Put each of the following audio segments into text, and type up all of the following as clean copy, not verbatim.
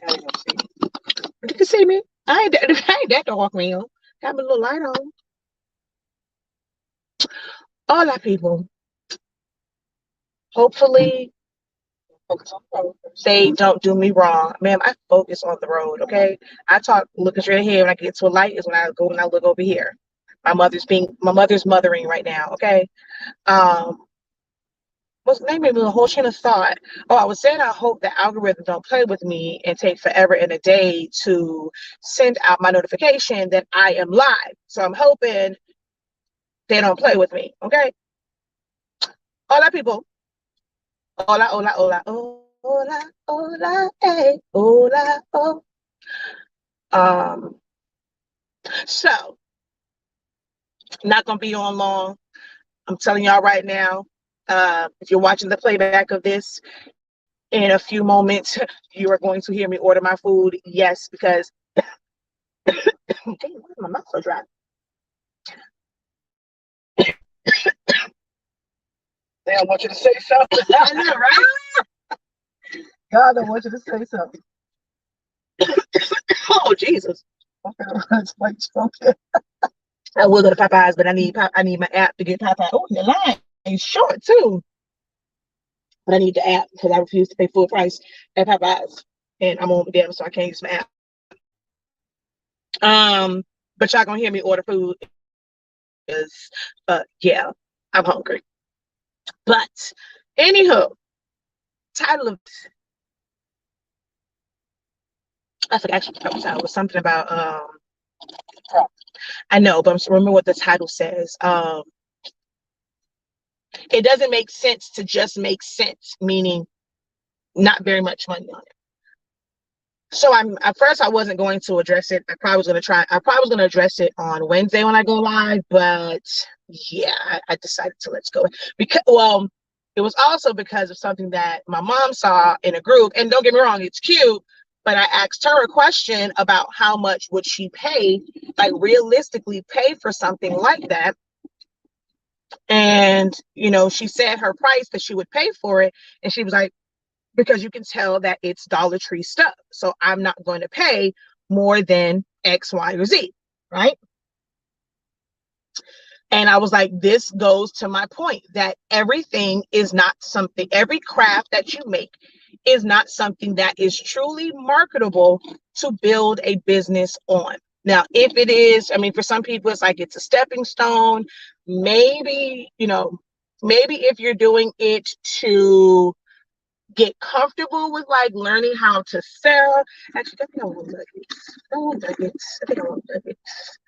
You can see me. I ain't that dark, man. Got my little light on. All our people. Hopefully, they don't do me wrong. Ma'am, I focus on the road, okay? I talk looking straight ahead. When I get to a light is when I go and I look over here. My mother's mothering right now, okay? Um, what's the name of the whole chain of thought? Oh, I was saying I hope the algorithm don't play with me and take forever and a day to send out my notification that I am live. So I'm hoping they don't play with me, okay? Hola, people. Hola, hola, hola, hola, hola, hey, hola, oh. Um, so not gonna be on long. I'm telling y'all right now. If you're watching the playback of this in a few moments, you are going to hear me order my food. Yes, because dang, why is my mouth so dry? They don't want you to say something. I know, right? God don't want you to say something. Oh Jesus. Okay. I will go to Popeyes, but I need my app to get Popeyes. Oh, the line is short too. But I need the app because I refuse to pay full price at Popeyes. And I'm on them, so I can't use my app. But y'all gonna hear me order food because yeah, I'm hungry. But anywho, title of I forgot actually the title was something about I know, but I'm remember what the title says. It doesn't make sense to just make sense, meaning not very much money on it. So I'm at first I wasn't going to address it. I probably was gonna address it on Wednesday when I go live, but yeah, I decided to let's go because it was also because of something that my mom saw in a group. And don't get me wrong, it's cute, but I asked her a question about how much would she pay, like realistically pay for something like that. And she said her price that she would pay for it, and she was like, because you can tell that it's Dollar Tree stuff. So I'm not going to pay more than X, Y, or Z, right? And I was like, this goes to my point that everything is not something, every craft that you make is not something that is truly marketable to build a business on. Now, if it is, I mean, for some people, it's like it's a stepping stone. Maybe, maybe if you're doing it to get comfortable with like learning how to sell. Actually, I think I want nuggets. I want nuggets. I think I want nuggets.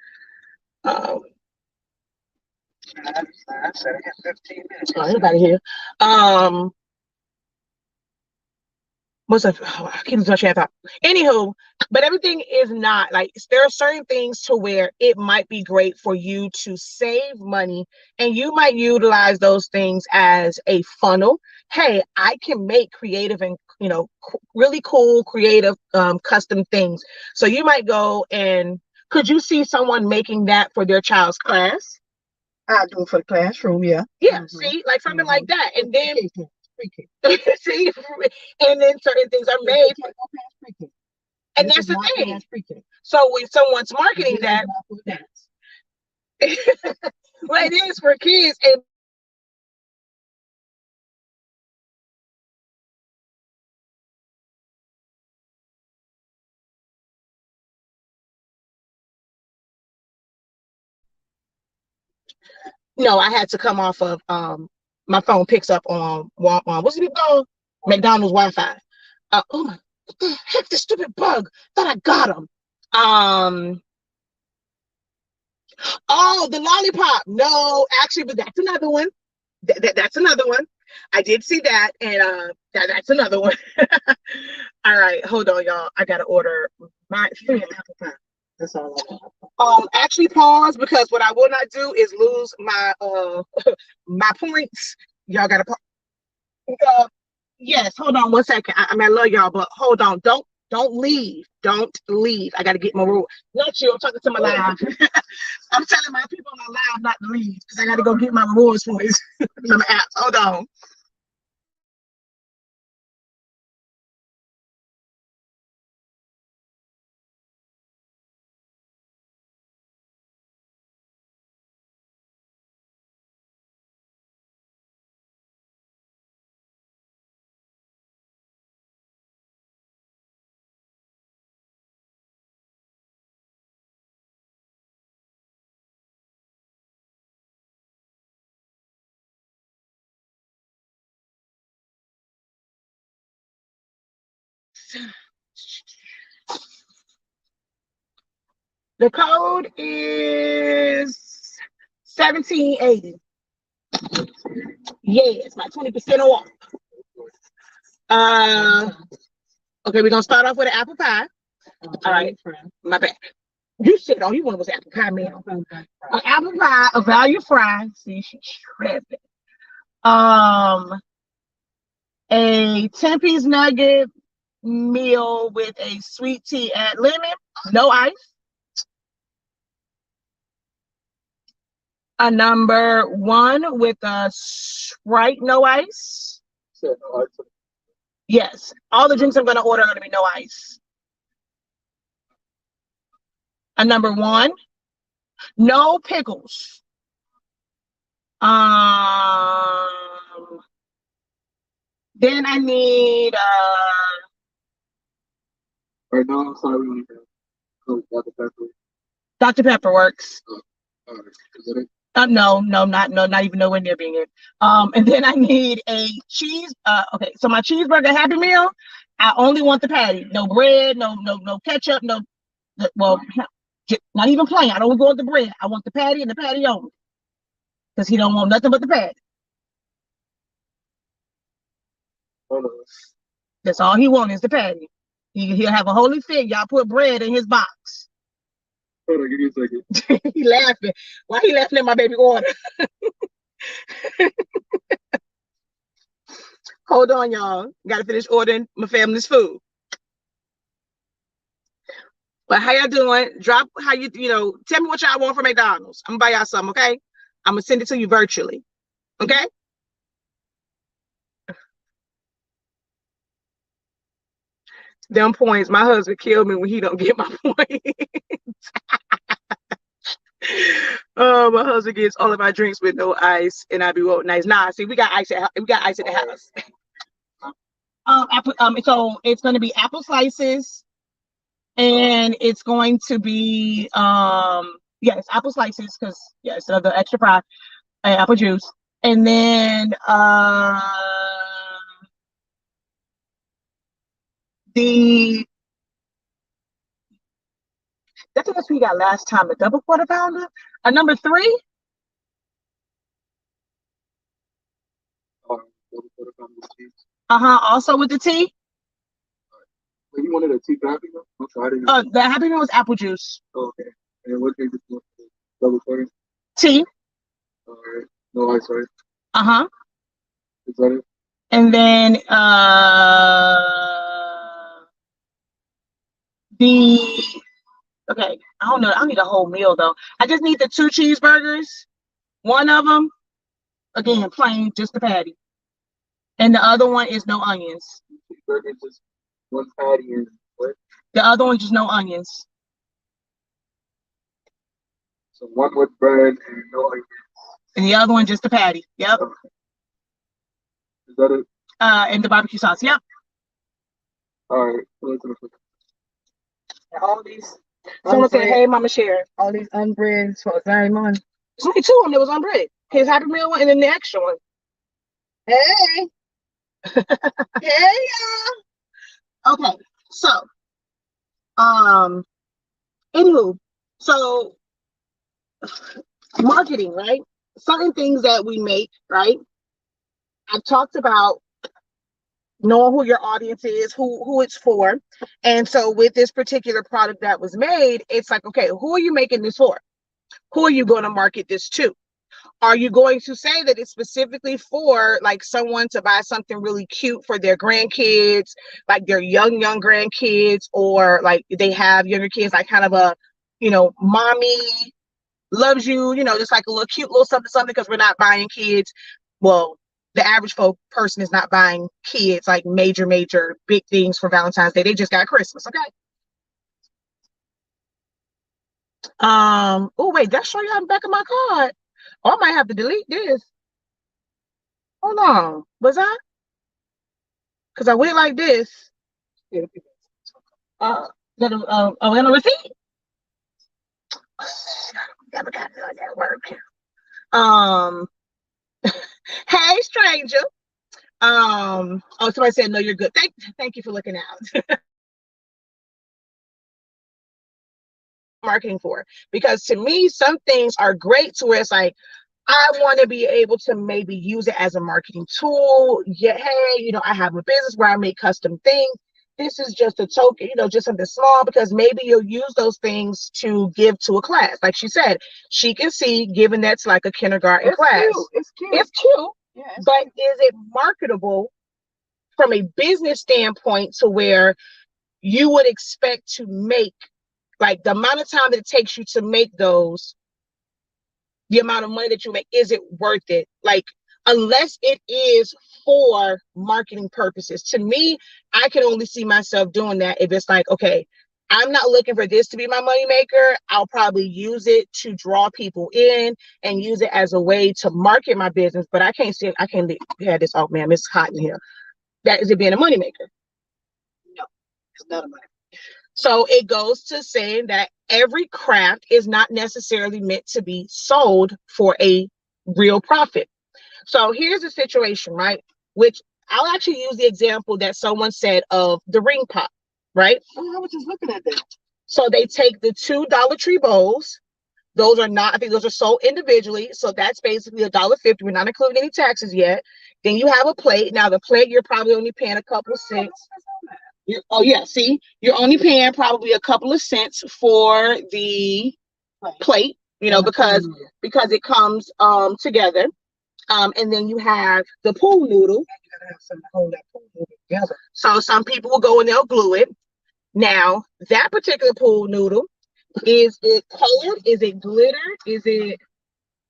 Um, I said I got 15 minutes. Oh, anybody here? What's up? Oh, I can't touch that. Anywho, but everything is not like there are certain things to where it might be great for you to save money, and you might utilize those things as a funnel. Hey, I can make creative and really cool, creative, custom things. So you might go and could you see someone making that for their child's class? I do it for the classroom, yeah. Yeah, see, like something like that, and then see, and then certain things are made, and that's the thing. So when someone's marketing that, well, it is for kids, and no, I had to come off of my phone picks up on what's it called? McDonald's Wi-Fi. Oh my, what the heck, this stupid bug. Thought I got him. Um, oh, the lollipop. No, actually, but that's another one. That's another one. I did see that, and that's another one. All right, hold on, y'all. I gotta order my apple pie. That's all I want. Actually pause because what I will not do is lose my my points. Y'all gotta pause. Yes, hold on 1 second. I mean, I love y'all, but hold on. Don't leave. Don't leave. I gotta get my rule. Not you. I'm talking to my live. I'm telling my people on my live not to leave because I gotta go get my rewards points from my apps. Hold on. The code is 1780. Yes, my 20% off. Okay, we're gonna start off with an apple pie. All right, my bad. You said all you wanted was apple pie, man. An apple pie, a value fry. See, she's tripping. A 10-piece nugget meal with a sweet tea and lemon, no ice. A number 1 with a Sprite, no ice. Yes, all the drinks I'm going to order are going to be no ice. A number 1, no pickles. Then I need right now, I'm sorry, we only have Dr. Pepper. Dr. Pepper works. Is that it? No, not even nowhere near being it. And then I need a cheese. Okay, so my cheeseburger Happy Meal, I only want the patty. No bread, no ketchup, well, not even plain. I don't want the bread. I want the patty and the patty only. Because he don't want nothing but the patty. Hold on. That's all he wants is the patty. He'll have a holy fit. Y'all put bread in his box. Hold on, give me a second. He laughing. Why he laughing at my baby order? Hold on, y'all. Gotta finish ordering my family's food. But how y'all doing? Drop how you tell me what y'all want from McDonald's. I'm gonna buy y'all some, okay? I'm gonna send it to you virtually. Okay? Them points. My husband killed me when he don't get my points. Oh, my husband gets all of my drinks with no ice, and I be well nice. Nah, see, we got ice at the house. So it's gonna be apple slices, and it's going to be yes, apple slices because so the extra fry, apple juice, and then that's what we got last time, the double quarter pounder. A number 3. Also with the tea. You wanted a tea Happy Meal? The Happy Meal was apple juice. Oh, okay. And what drink is double quarter? Tea. All right. No ice, right? Is that it? And then okay, I don't know. I need a whole meal though. I just need the 2 cheeseburgers. One of them, again, plain, just the patty. And the other one is no onions. Cheeseburger, just one patty and what? The other one, just no onions. So one with bread and no onions. And the other one, just the patty. Yep. Okay. Is that it? And the barbecue sauce. Yep. All right. All these. Someone said, "Hey, Mama Share." All these unbread for very money. There's only 2 of them that was on bread. His Happy Meal one and then the extra one. Hey. Hey, y'all. Okay, so anywho, so marketing, right? Certain things that we make, right? I've talked about knowing who your audience is, who it's for. And so with this particular product that was made, it's like, okay, who are you making this for? Who are you going to market this to? Are you going to say that it's specifically for like someone to buy something really cute for their grandkids, like their young grandkids, or like they have younger kids, like kind of a, mommy loves you, just like a little cute little something, because we're not buying kids. Well, the average person is not buying kids like major big things for Valentine's Day. They just got Christmas, okay? Oh wait, that's show you on the back of my card. Oh, I might have to delete this. Hold on, was that? Because I went like this. Oh, we got a receipt. Never got that work. Hey, stranger. Oh, somebody said, no, you're good. Thank you for looking out. marketing for? Because to me, some things are great to where it's like, I want to be able to maybe use it as a marketing tool. Yeah, hey, I have a business where I make custom things. This is just a token, just something small, because maybe you'll use those things to give to a class. Like she said, she can see giving that's like a kindergarten class. Cute. It's cute. It's cute. Yeah, but is it marketable from a business standpoint to where you would expect to make, like, the amount of time that it takes you to make those, the amount of money that you make, is it worth it? Like, unless it is for marketing purposes. To me, I can only see myself doing that if it's like, okay, I'm not looking for this to be my money maker. I'll probably use it to draw people in and use it as a way to market my business. But I can't have this. Oh man, it's hot in here. That is it being a money maker? No, it's not a money. So it goes to saying that every craft is not necessarily meant to be sold for a real profit. So here's a situation, right? Which I'll actually use the example that someone said of the ring pop, right? Oh, I was just looking at that. So they take the two Dollar Tree bowls. Those are not, I think those are sold individually. So that's basically $1.50. We're not including any taxes yet. Then you have a plate. Now the plate, you're probably only paying a couple of cents. Oh yeah, see, you're only paying probably a couple of cents for the plate, because it comes together. And then you have the pool noodle. You gotta have something to hold that pool noodle together. So some people will go and they'll glue it. Now that particular pool noodle, is it colored? Is it glitter? Is it?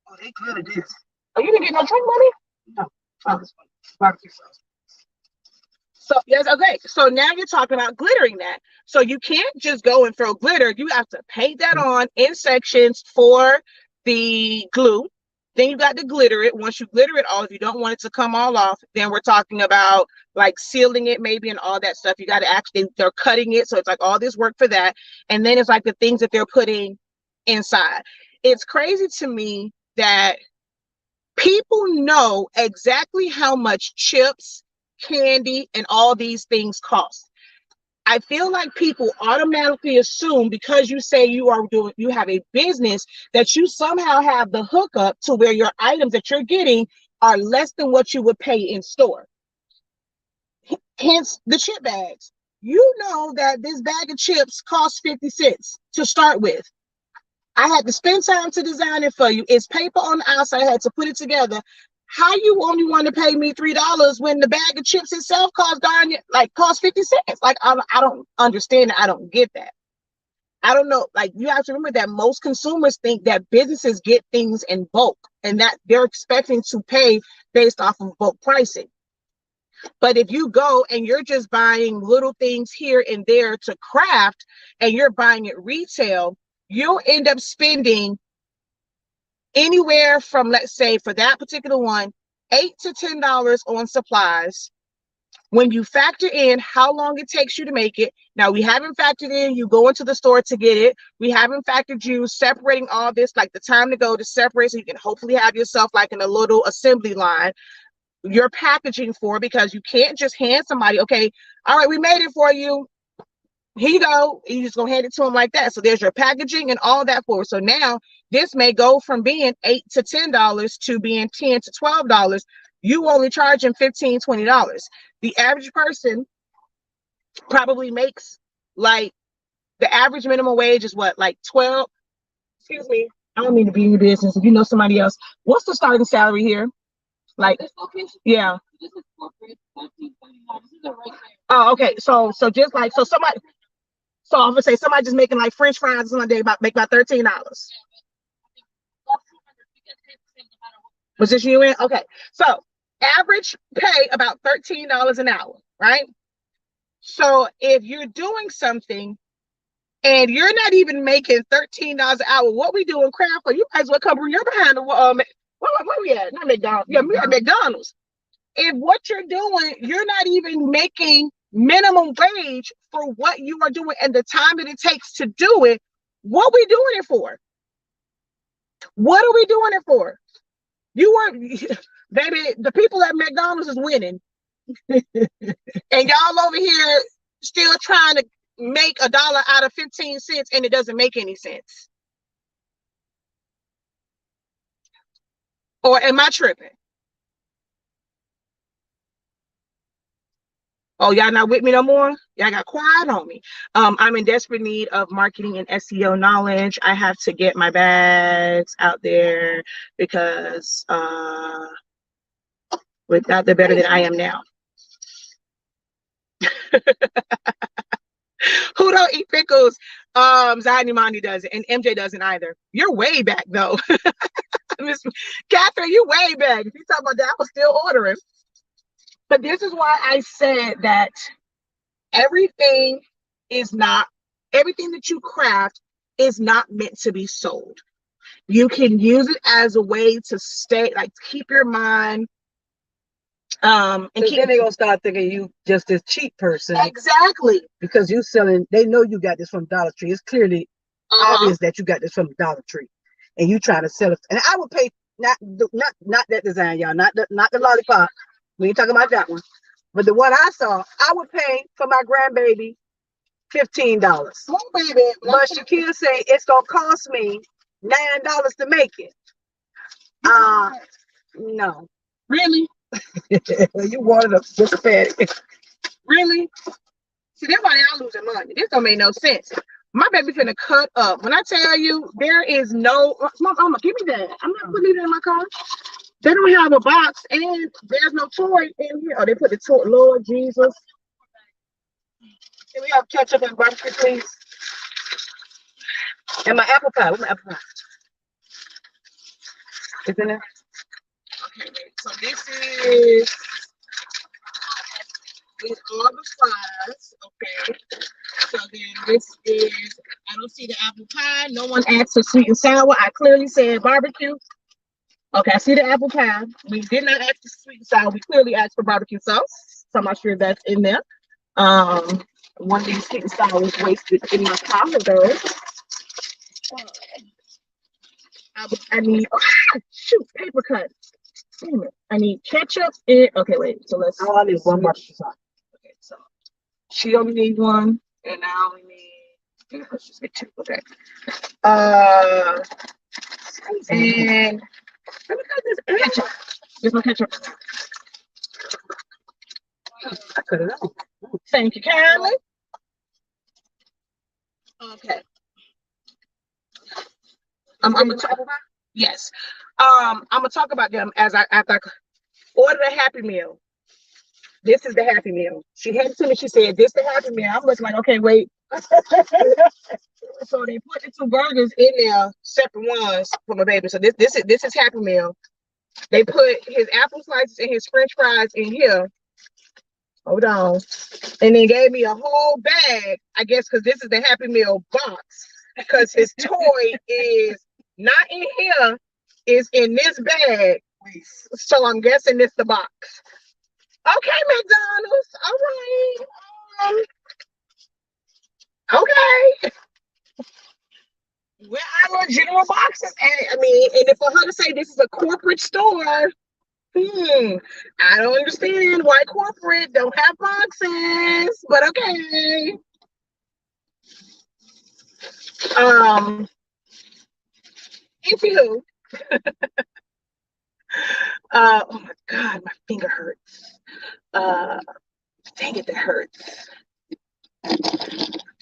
Oh, they glitter this. Oh, you didn't get no drink money? No, barbecue sauce. So yes, okay. So now you're talking about glittering that. So you can't just go and throw glitter. You have to paint that on in sections for the glue. Then you got to glitter it. Once you glitter it all, if you don't want it to come all off, then we're talking about like sealing it maybe and all that stuff. You got to actually, they're cutting it. So it's like all this work for that. And then it's like the things that they're putting inside. It's crazy to me that people know exactly how much chips, candy, and all these things cost. I feel like people automatically assume because you say you have a business that you somehow have the hookup to where your items that you're getting are less than what you would pay in store. Hence the chip bags. You know that this bag of chips costs 50 cents to start with. I had to spend time to design it for you. It's paper on the outside. I had to put it together. How you only want to pay me $3 when the bag of chips itself cost 50 cents? Like, I don't understand it. I don't get that. I don't know. Like, you have to remember that most consumers think that businesses get things in bulk and that they're expecting to pay based off of bulk pricing. But if you go and you're just buying little things here and there to craft and you're buying it retail, you'll end up spending anywhere from, let's say, for that particular one, $8 to $10 on supplies. When you factor in how long it takes you to make it, now we haven't factored in you go into the store to get it. We haven't factored you separating all this, like the time to go to separate so you can hopefully have yourself like in a little assembly line. You're packaging for, because you can't just hand somebody, okay, all right, we made it for you. Here you go. You just gonna hand it to them like that. So there's your packaging and all that for it. So now this may go from being $8 to $10 to being $10 to $12. You only charging $15, $20. The average person probably makes, like, the average minimum wage is what, like 12? Excuse me. I don't mean to be in your business. If you know somebody else, what's the starting salary here? Like, yeah. Oh, okay. So just like, so somebody. So I'm gonna say somebody just making like French fries one day make about $13. Was this you in? Okay. So average pay about $13 an hour, right? So if you're doing something and you're not even making $13 an hour, what we do in craft for, you might as well come you're behind the where we at? Not McDonald's. Yeah, we're at McDonald's. If what you're doing, you're not even making minimum wage for what you are doing and the time that it takes to do it, what we doing it for? What are we doing it for? Baby, the people at McDonald's is winning. And y'all over here still trying to make $1 out of 15 cents and it doesn't make any sense? Or am I tripping? Oh, y'all not with me no more? Y'all got quiet on me. I'm in desperate need of marketing and SEO knowledge. I have to get my bags out there because without the better than I am now. Who don't eat pickles? Zadney Mondi doesn't, and MJ doesn't either. You're way back though. Miss Catherine, you way back. If you talk about that, I was still ordering. But this is why I said that everything that you craft is not meant to be sold. You can use it as a way to keep your mind and then they're gonna start thinking you just this cheap person. Exactly. Because you selling, they know you got this from Dollar Tree. It's clearly obvious that you got this from Dollar Tree. And you try to sell it. And I would pay not that design, y'all, not the lollipop. We ain't talking about that one. But the one I saw, I would pay for my grandbaby $15. Oh, baby. But Shakira say it's gonna cost me $9 to make it. No. Really? You wanted a just patty. Really? See, that's why y'all losing money. This don't make no sense. My baby finna cut up. When I tell you, there is no. Mama, give me that. I'm not putting it in my car. They don't have a box, and there's no toy in here. Oh, they put the toy. Lord Jesus. Can we have ketchup and barbecue, please? And my apple pie. Where's my apple pie? It's in there. Okay, wait. So these are the fries. Okay. So then this is. I don't see the apple pie. No one asked for sweet and sour. I clearly said barbecue. Okay, I see the apple pie. We did not ask for sweet and sour. We clearly asked for barbecue sauce. So I'm not sure if that's in there. One of these sweet and sour was wasted in my car though. I need paper cut. Damn it. I need ketchup and okay, wait. So let's I need one barbecue sauce. Okay, so she only needs one, and I only need let's just get two. Okay. And let me cut this ketchup. There's no ketchup. I cut it out. Thank you, Carolyn. Okay. I'm gonna talk about yes. I'm gonna talk about them after I ordered a Happy Meal. This is the Happy Meal. She handed it to me. She said, "This the Happy Meal." I'm looking like, okay, wait. So they put the two burgers in there, separate ones for my baby. So this is Happy Meal. They put his apple slices and his French fries in here. Hold on. And then gave me a whole bag, I guess, because this is the Happy Meal box. Because his toy is not in here, is in this bag. So I'm guessing it's the box. Okay, McDonald's. All right. Okay. Where are general boxes? And I mean, and for her to say this is a corporate store, I don't understand why corporate don't have boxes, but okay. Anywho, oh my God, my finger hurts. Dang it, that hurts.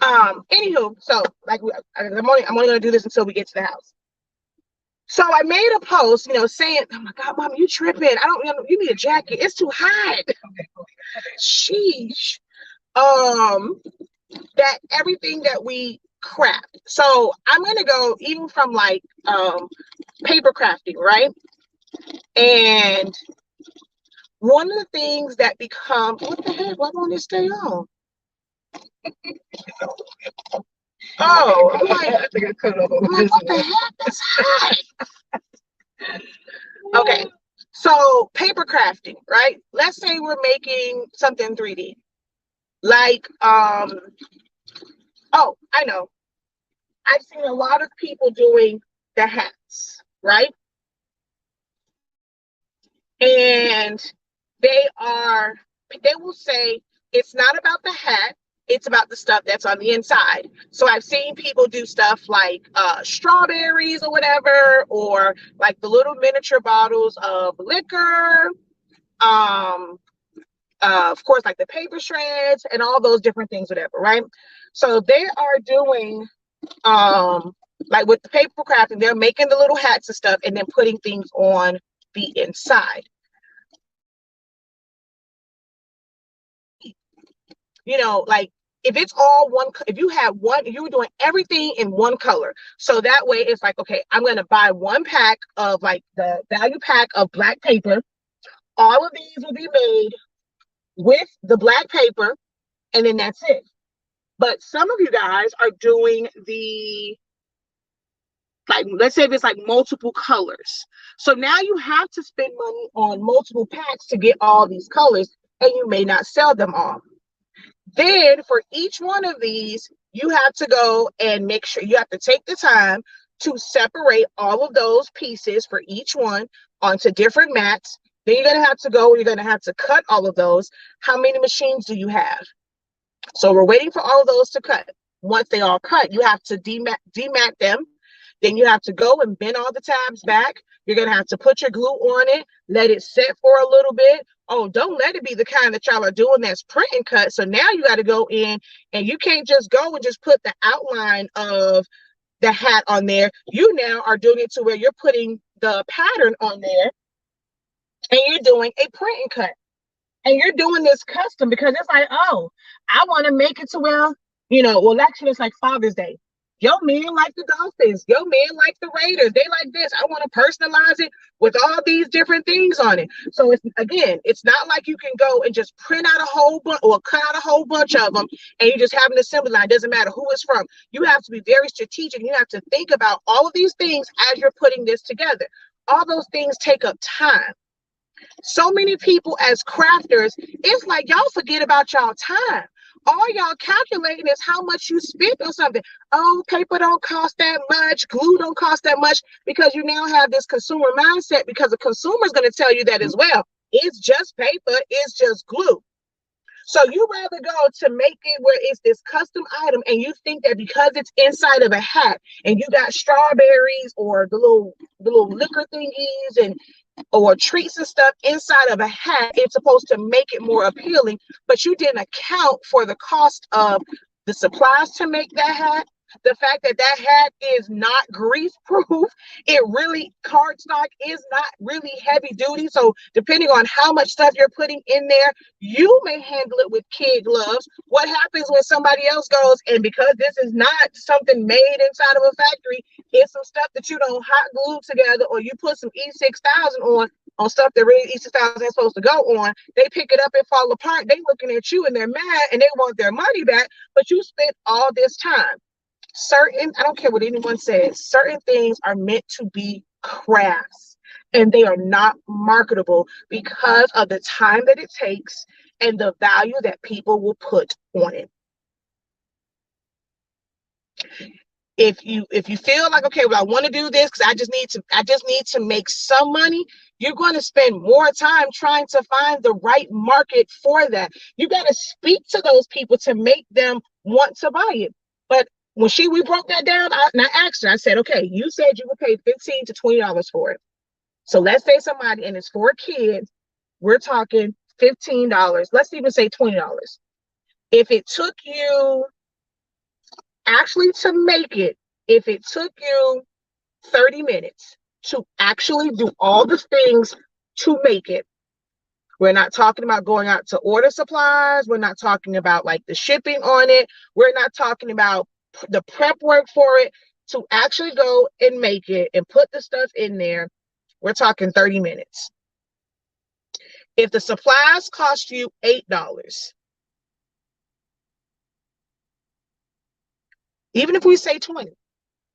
Anywho, so like I'm only gonna do this until we get to the house. So I made a post, saying, "Oh my God, Mom, you tripping? You need a jacket. It's too hot." Sheesh. That everything that we craft. So I'm gonna go even from like paper crafting, right? And one of the things that become what the heck? Why won't it stay on? Oh, I'm like, I think I cut it off. What the heck? It's hot. Okay, so paper crafting, right? Let's say we're making something 3D, like oh, I know. I've seen a lot of people doing the hats, right? And they will say it's not about the hat, It's about the stuff that's on the inside. So I've seen people do stuff like strawberries or whatever, or like the little miniature bottles of liquor. Of course, like the paper shreds and all those different things, whatever, right? So they are doing like with the paper crafting, they're making the little hats and stuff and then putting things on the inside. You know, like if it's all one, if you have one, you were doing everything in one color. So that way it's like, okay, I'm going to buy one pack of like the value pack of black paper. All of these will be made with the black paper, and then that's it. But some of you guys are doing the, like, let's say if it's like multiple colors. So now you have to spend money on multiple packs to get all these colors, and you may not sell them all. Then for each one of these, you have to go and make sure you have to take the time to separate all of those pieces for each one onto different mats. Then you're going to have to go, you're going to have to cut all of those. How many machines do you have? So we're waiting for all of those to cut. Once they all cut, you have to demat them. Then you have to go and bend all the tabs back. You're going to have to put your glue on it, let it set for a little bit. Oh, don't let it be the kind that y'all are doing that's print and cut. So now you got to go in, and you can't just go and just put the outline of the hat on there. You now are doing it to where you're putting the pattern on there, and you're doing a print and cut. And you're doing this custom because it's like, oh, I want to make it to where, you know, well, actually, it's like Father's Day. Your men like the Dolphins. Your men like the Raiders. They like this. I want to personalize it with all these different things on it. So it's, again, it's not like you can go and just print out a whole bunch or cut out a whole bunch of them and you just have an assembly line. It doesn't matter who it's from. You have to be very strategic. You have to think about all of these things as you're putting this together. All those things take up time. So many people as crafters, it's like y'all forget about y'all time. All y'all calculating is how much you spent on something. Oh, paper don't cost that much, glue don't cost that much, because you now have this consumer mindset, because the consumer is going to tell you that as well. It's just paper, it's just glue. So you rather go to make it where it's this custom item, and you think that because it's inside of a hat and you got strawberries or the little liquor thingies and or treats and stuff inside of a hat, it's supposed to make it more appealing, but you didn't account for the cost of the supplies to make that hat, the fact that that hat is not grease proof, it really, cardstock is not really heavy duty, so depending on how much stuff you're putting in there, you may handle it with kid gloves. What happens when somebody else goes, and because this is not something made inside of a factory, it's some stuff that you don't hot glue together, or you put some E6000 on stuff that really E6000 is supposed to go on, they pick it up and fall apart. They looking at you and they're mad and they want their money back, but you spent all this time. Certain, I don't care what anyone says, certain things are meant to be crafts, and they are not marketable because of the time that it takes and the value that people will put on it. If you feel like, okay, well, I want to do this because I just need to make some money, you're going to spend more time trying to find the right market for that. You got to speak to those people to make them want to buy it. But when we broke that down, I asked her, I said, okay, you said you would pay $15 to $20 for it. So let's say somebody, and it's for kids, we're talking $15. Let's even say $20. If it took you actually to make it, if it took you 30 minutes to actually do all the things to make it, we're not talking about going out to order supplies. We're not talking about like the shipping on it. We're not talking about the prep work for it, to actually go and make it and put the stuff in there. We're talking 30 minutes. If the supplies cost you $8, even if we say 20,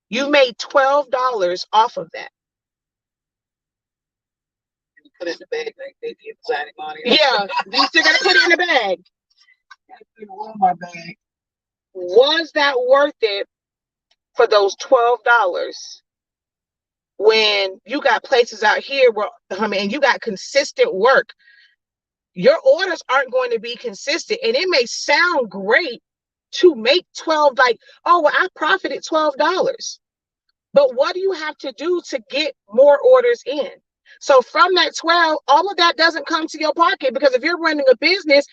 you made $12 off of that. Put it in the bag like they did signing on it. Yeah, you still gotta put it in the bag. My bag. Was that worth it for those $12 when you got places out here where, I mean, you got consistent work? Your orders aren't going to be consistent, and it may sound great to make 12, like, oh, well, I profited $12. But what do you have to do to get more orders in? So from that 12, all of that doesn't come to your pocket, because if you're running a business,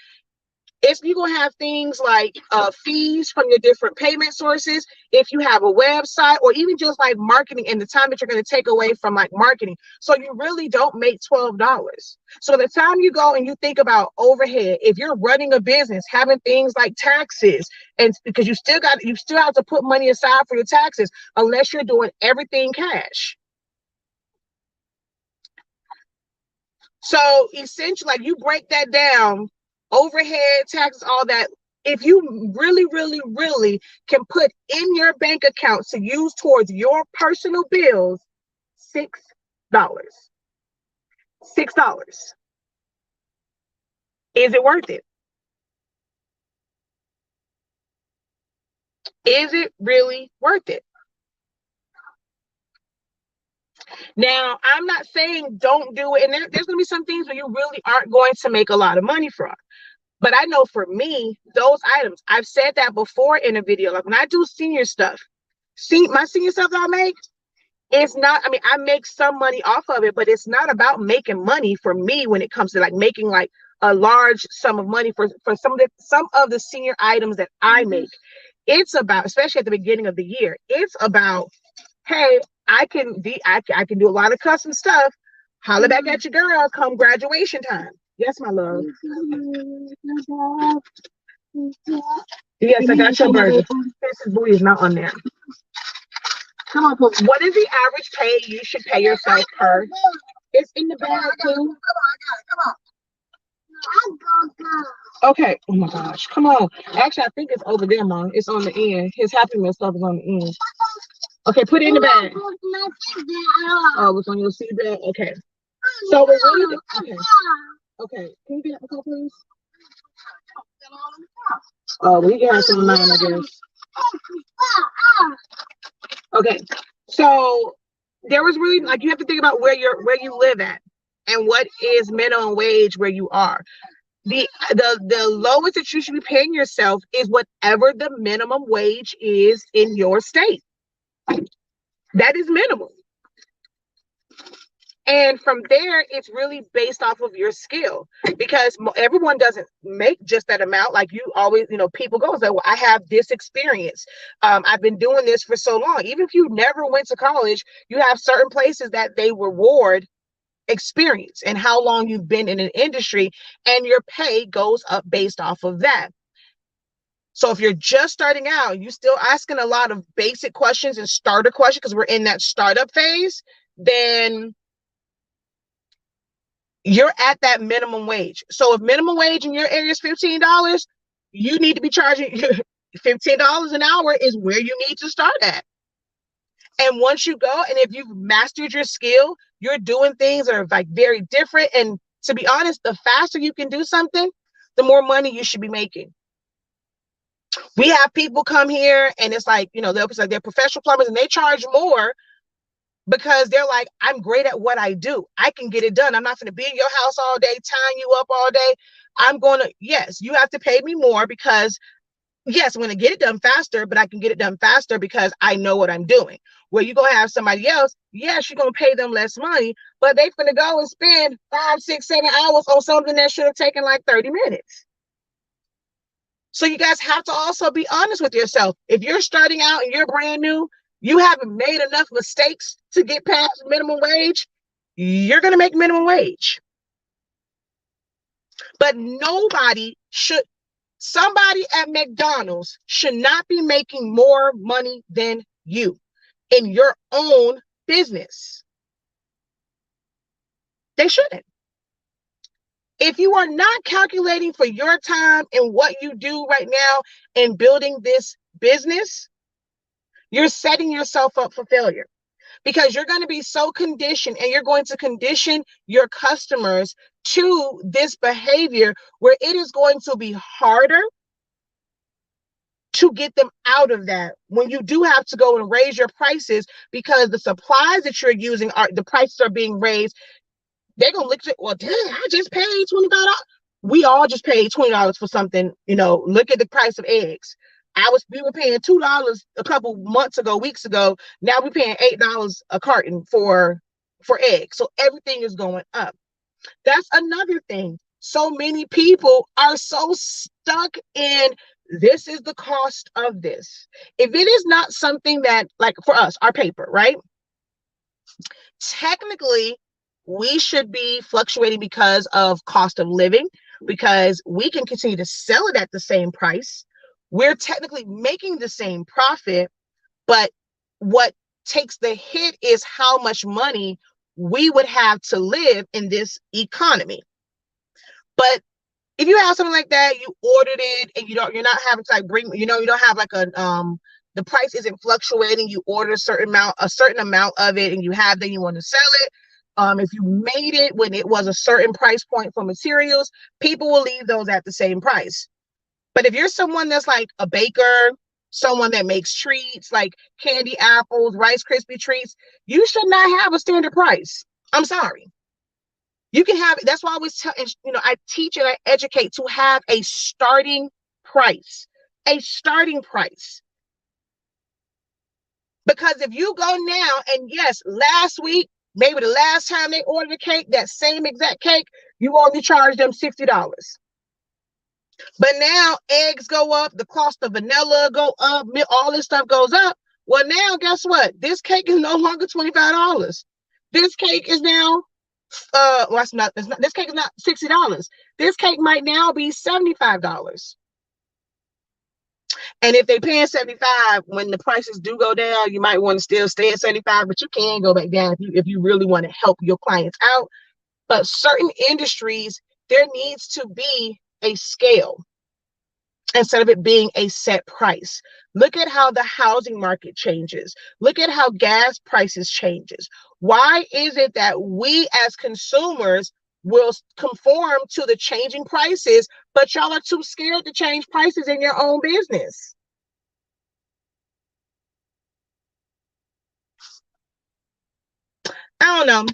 you're going to have things like fees from your different payment sources. If you have a website, or even just like marketing and the time that you're going to take away from like marketing. So you really don't make $12. So the time you go and you think about overhead, if you're running a business, having things like taxes, and because you still have to put money aside for your taxes, unless you're doing everything cash. So essentially, like, you break that down, overhead, taxes, all that. If you really, really, really can put in your bank account to use towards your personal bills, $6. $6. Is it worth it? Is it really worth it? Now, I'm not saying don't do it. And there's going to be some things where you really aren't going to make a lot of money from. But I know for me, those items, I've said that before in a video, like when I do senior stuff, my senior stuff that I make, it's not, I mean, I make some money off of it, but it's not about making money for me when it comes to like making like a large sum of money for some of the senior items that I make. It's about, especially at the beginning of the year, it's about, hey, I can do a lot of custom stuff. Holla back at your girl come graduation time. Yes, my love. Yes, I got your burger. Mrs. Bowie is not on there. Come on, what is the average pay you should pay yourself per? It's in the bag too. Come on. Okay. Oh my gosh. Come on. Actually, I think it's over there, Mom. It's on the end. His Happy Meal stuff is on the end. Okay, put it in the bag. Oh, it's on your seat bag? Okay. So we're really, okay. Can you get a couple, please? Oh, we can have some of mine, I guess. Okay. So there was really, like, you have to think about where you live at and what is minimum wage where you are. The lowest that you should be paying yourself is whatever the minimum wage is in your state. That is minimum. And from there, it's really based off of your skill, because everyone doesn't make just that amount. Like, you always, people go and say, well, I have this experience. I've been doing this for so long. Even if you never went to college, you have certain places that they reward experience and how long you've been in an industry, and your pay goes up based off of that. So if you're just starting out, you're still asking a lot of basic questions and starter questions, because we're in that startup phase, then you're at that minimum wage. So if minimum wage in your area is $15, you need to be charging $15 an hour is where you need to start at. And once you go, and if you've mastered your skill, you're doing things that are like very different. And to be honest, the faster you can do something, the more money you should be making. We have people come here and it's like, they're professional plumbers and they charge more because they're like, I'm great at what I do. I can get it done. I'm not going to be in your house all day, tying you up all day. Yes, you have to pay me more because, yes, I'm going to get it done faster, but I can get it done faster because I know what I'm doing. Where you going to have somebody else, yes, you're going to pay them less money, but they're going to go and spend 5, 6, 7 hours on something that should have taken like 30 minutes. So you guys have to also be honest with yourself. If you're starting out and you're brand new, you haven't made enough mistakes to get past minimum wage, you're going to make minimum wage. But somebody at McDonald's should not be making more money than you in your own business. They shouldn't. If you are not calculating for your time and what you do right now in building this business, you're setting yourself up for failure, because you're going to be so conditioned, and you're going to condition your customers to this behavior where it is going to be harder to get them out of that when you do have to go and raise your prices, because the supplies that you're using, the prices are being raised. They're going to look at, well, damn, I just paid $25. We all just paid $20 for something. Look at the price of eggs. We were paying $2 a couple months ago, weeks ago. Now we're paying $8 a carton for eggs. So everything is going up. That's another thing. So many people are so stuck in this is the cost of this. If it is not something that, like for us, our paper, right? Technically, we should be fluctuating because of cost of living, because we can continue to sell it at the same price. We're technically making the same profit, but what takes the hit is how much money we would have to live in this economy. But if you have something like that, you ordered it and you're not having to like you don't have like the price isn't fluctuating. You order a certain amount of it and you have, then you want to sell it. If you made it when it was a certain price point for materials, people will leave those at the same price. But if you're someone that's like a baker, someone that makes treats like candy apples, Rice Krispie treats, you should not have a standard price. I'm sorry. You can have, that's why I always tell, I teach and I educate to have a starting price. Because if you go now, and yes, last week, maybe the last time they ordered a cake, that same exact cake, you only charge them $60. But now eggs go up, the cost of vanilla go up, all this stuff goes up. Well, now guess what? This cake is no longer $25. This cake is now, this cake is not $60. This cake might now be $75. And if they're paying $75, when the prices do go down, you might want to still stay at $75, but you can go back down if you really want to help your clients out. But certain industries, there needs to be a scale instead of it being a set price. Look at how the housing market changes. Look at how gas prices changes. Why is it that we as consumers will conform to the changing prices, but y'all are too scared to change prices in your own business? I don't know.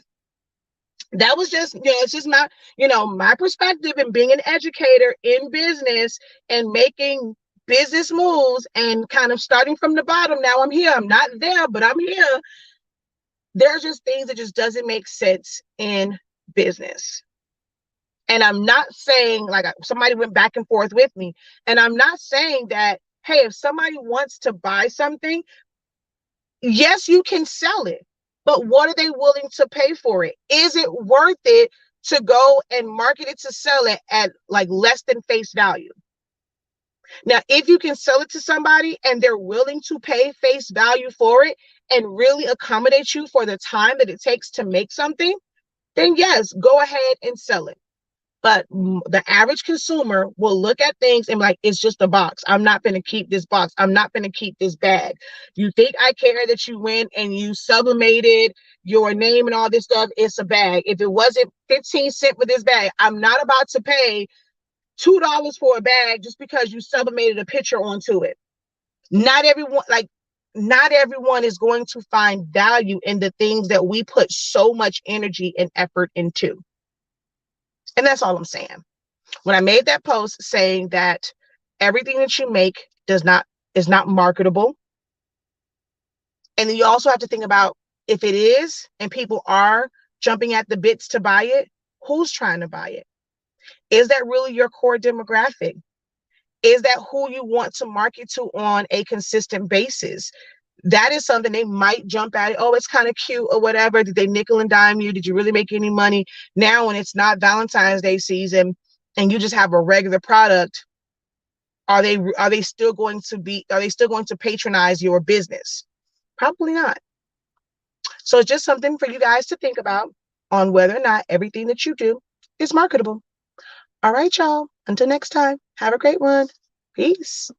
That was just, it's just my, my perspective and being an educator in business and making business moves and kind of starting from the bottom. Now I'm here. I'm not there, but I'm here. There's just things that just doesn't make sense in business. And I'm not saying, like, somebody went back and forth with me, and I'm not saying that, hey, if somebody wants to buy something, yes, you can sell it. But what are they willing to pay for it? Is it worth it to go and market it to sell it at like less than face value? Now, if you can sell it to somebody and they're willing to pay face value for it and really accommodate you for the time that it takes to make something, then yes, go ahead and sell it. But the average consumer will look at things and be like, it's just a box. I'm not going to keep this box. I'm not going to keep this bag. You think I care that you went and you sublimated your name and all this stuff? It's a bag. If it wasn't 15 cents for this bag, I'm not about to pay $2 for a bag just because you sublimated a picture onto it. Not everyone is going to find value in the things that we put so much energy and effort into. And that's all I'm saying. When I made that post saying that everything that you make is not marketable. And then you also have to think about, if it is and people are jumping at the bits to buy it, who's trying to buy it? Is that really your core demographic? Is that who you want to market to on a consistent basis? That is something they might jump at it. Oh, it's kind of cute or whatever. Did they nickel and dime you? Did you really make any money? Now, when it's not Valentine's Day season and you just have a regular product, are they still going to patronize your business? Probably not. So it's just something for you guys to think about on whether or not everything that you do is marketable. All right, y'all. Until next time, have a great one. Peace.